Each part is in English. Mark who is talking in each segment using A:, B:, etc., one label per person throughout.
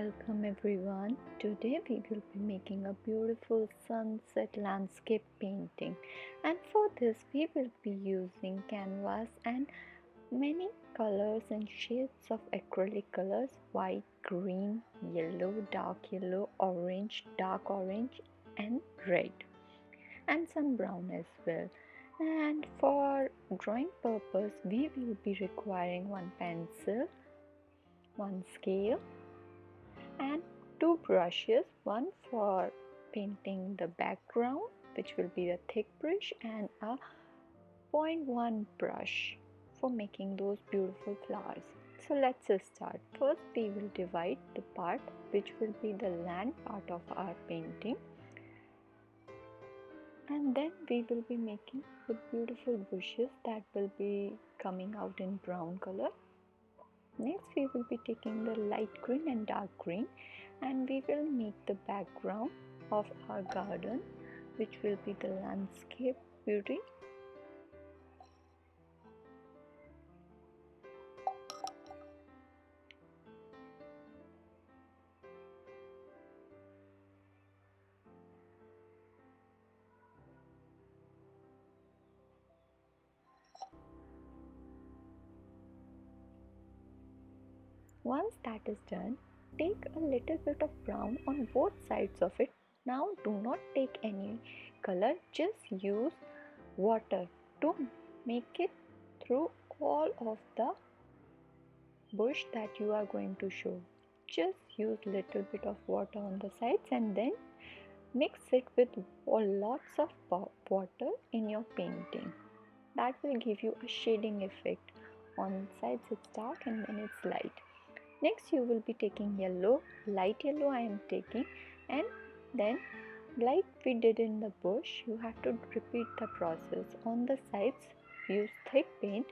A: Welcome everyone. Today we will be making a beautiful sunset landscape painting, and for this we will be using canvas and many colors and shades of acrylic colors: white, green, yellow, orange, dark orange and red, and some brown as well. And for drawing purpose we will be requiring one pencil, one scale and two brushes, one for painting the background, which will be a thick brush, and a 0.1 brush for making those beautiful flowers. So let's start. First we will divide the part which will be the land part of our painting, and then we will be making the beautiful bushes that will be coming out in brown color. Next we will be taking the light green and dark green, and we will make the background of our garden, which will be the landscape beauty. Once that is done, take a little bit of brown on both sides of it. Now do not take any color, just use water to make it through all of the bush that you are going to show. Just use little bit of water on the sides and then mix it with lots of water in your painting. That will give you a shading effect. On sides it's dark and then it's light. Next you will be taking yellow, light yellow I am taking, and then like we did in the bush, you have to repeat the process. On the sides use thick paint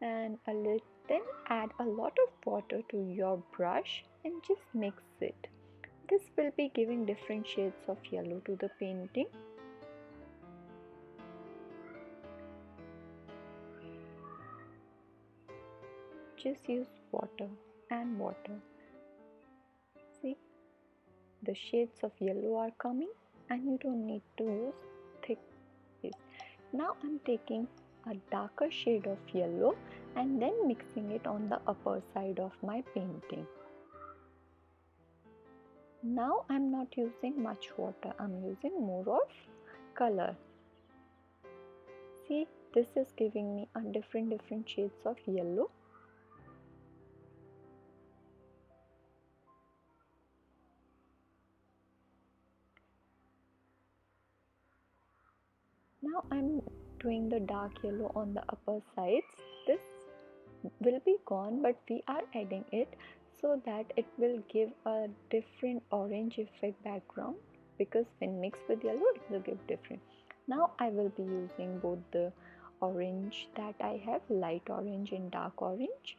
A: and then add a lot of water to your brush and just mix it. This will be giving different shades of yellow to the painting. Just use water and water. See, the shades of yellow are coming and you don't need to use thick paste. Now I'm taking a darker shade of yellow and then mixing it on the upper side of my painting. Now I'm not using much water, I'm using more of color. See, this is giving me a different shades of yellow. Now I'm doing the dark yellow on the upper sides. This will be gone, but we are adding it so that it will give a different orange effect background, because when mixed with yellow it will give different. Now I will be using both the orange that I have, light orange and dark orange,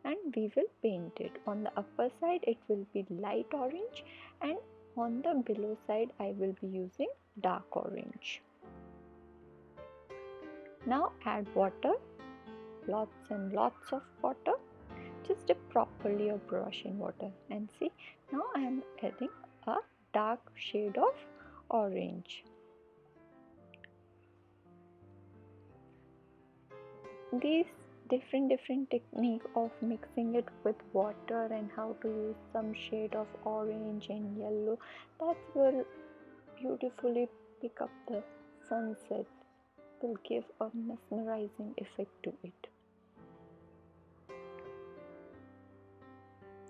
A: and we will paint it. On the upper side it will be light orange, and on the below side I will be using dark orange. Now add water, lots and lots of water. Just dip properly your brush in water and see, now I am adding a dark shade of orange. These different technique of mixing it with water and how to use some shade of orange and yellow, that will beautifully pick up the sunset, will give a mesmerizing effect to it.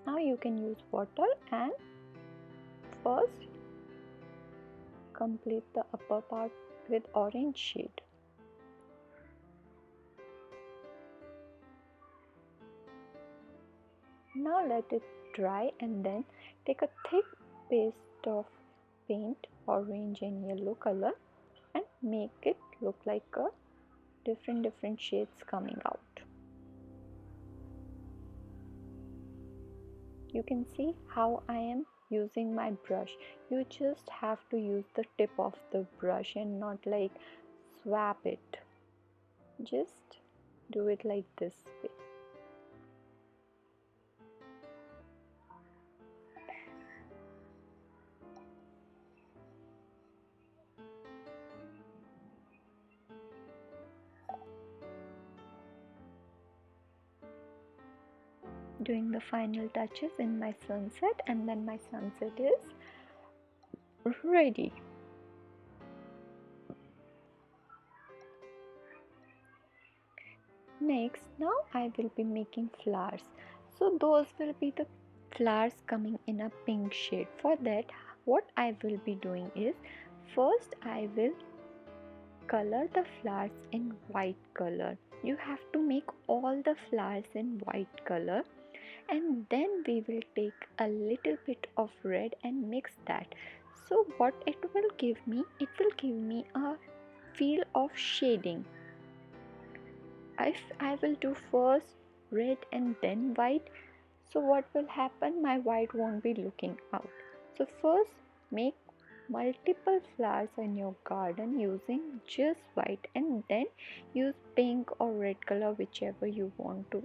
A: Now you can use water and first complete the upper part with orange shade. Now let it dry and then take a thick paste of paint, orange and yellow color, and make it look like a different shades coming out. You can see how I am using my brush. You just have to use the tip of the brush and not like swap it. Just do it like this way. doing the final touches in my sunset, and then my sunset is ready. Next, now I will be making flowers. So those will be the flowers coming in a pink shade. For that, what I will be doing is, first I will color the flowers in white color. You have to make all the flowers in white color, and then we will take a little bit of red and mix that. So what it will give me, it will give me a feel of shading. If I will do first red and then white, so what will happen, my white won't be looking out. So first make multiple flowers in your garden using just white, and then use pink or red color, whichever you want to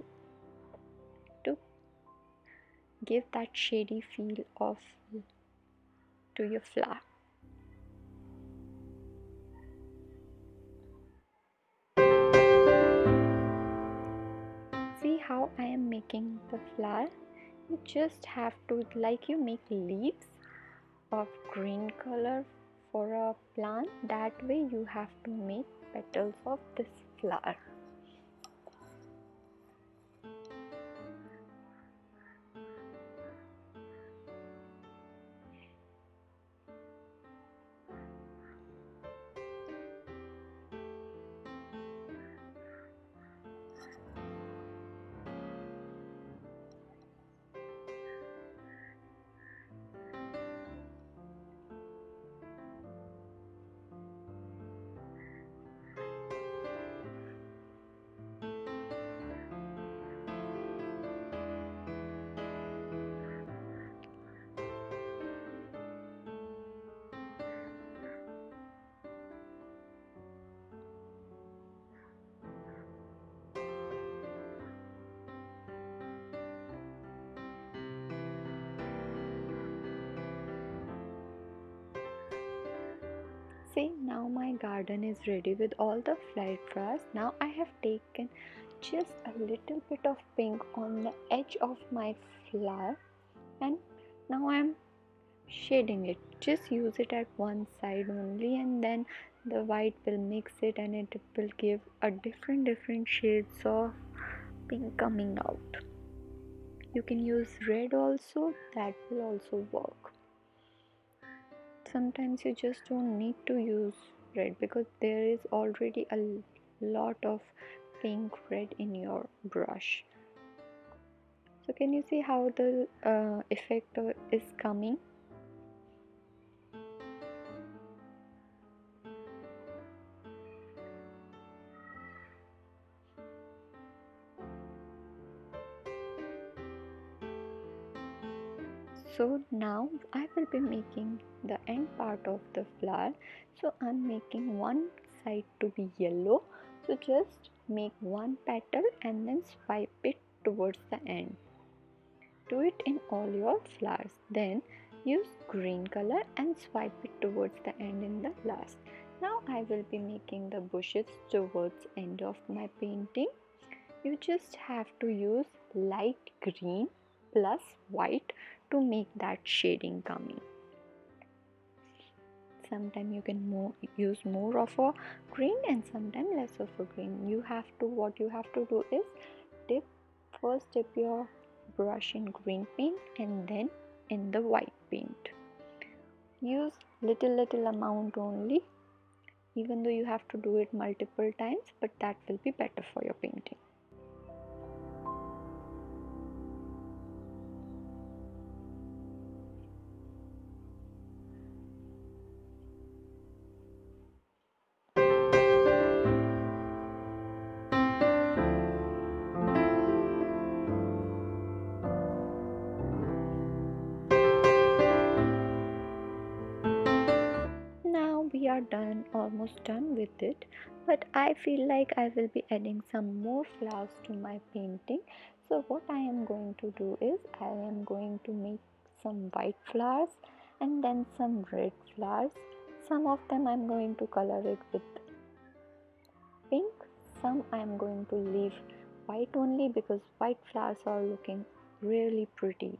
A: give that shady feel of to your flower. See how I am making the flower? You just have to, like you make leaves of green color for a plant, that way you have to make petals of this flower. See, now my garden is ready with all the flight flowers. Now I have taken just a little bit of pink on the edge of my flower, and now I am shading it. Just use it at one side only, and then the white will mix it, and it will give a different shades of pink coming out. You can use red also, that will also work. Sometimes you just don't need to use red because there is already a lot of pink red in your brush. So can you see how the effect is coming? So now I will be making the end part of the flower. So I'm making one side to be yellow. So just make one petal and then swipe it towards the end. Do it in all your flowers. Then use green color and swipe it towards the end in the last. Now I will be making the bushes towards end of my painting. You just have to use light green plus white to make that shading coming. Sometimes you can use more of a green and sometimes less of a green. What you have to do is dip your brush in green paint and then in the white paint. Use little amount only, even though you have to do it multiple times, but that will be better for your painting. Now we are almost done with it, but I feel like I will be adding some more flowers to my painting. So what I am going to do is I am going to make some white flowers and then some red flowers. Some of them I'm going to color it with pink, some I'm going to leave white only because white flowers are looking really pretty.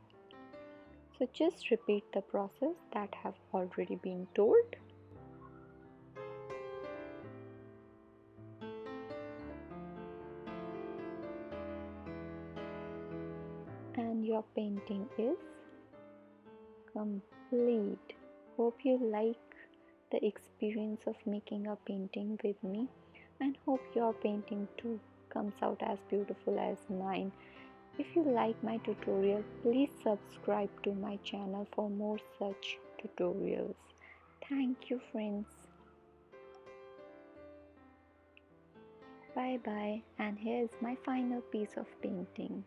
A: So just repeat the process that have already been told. And your painting is complete. Hope you like the experience of making a painting with me, and hope your painting too comes out as beautiful as mine. If you like my tutorial, please subscribe to my channel for more such tutorials. Thank you, friends. Bye bye, and here's my final piece of painting.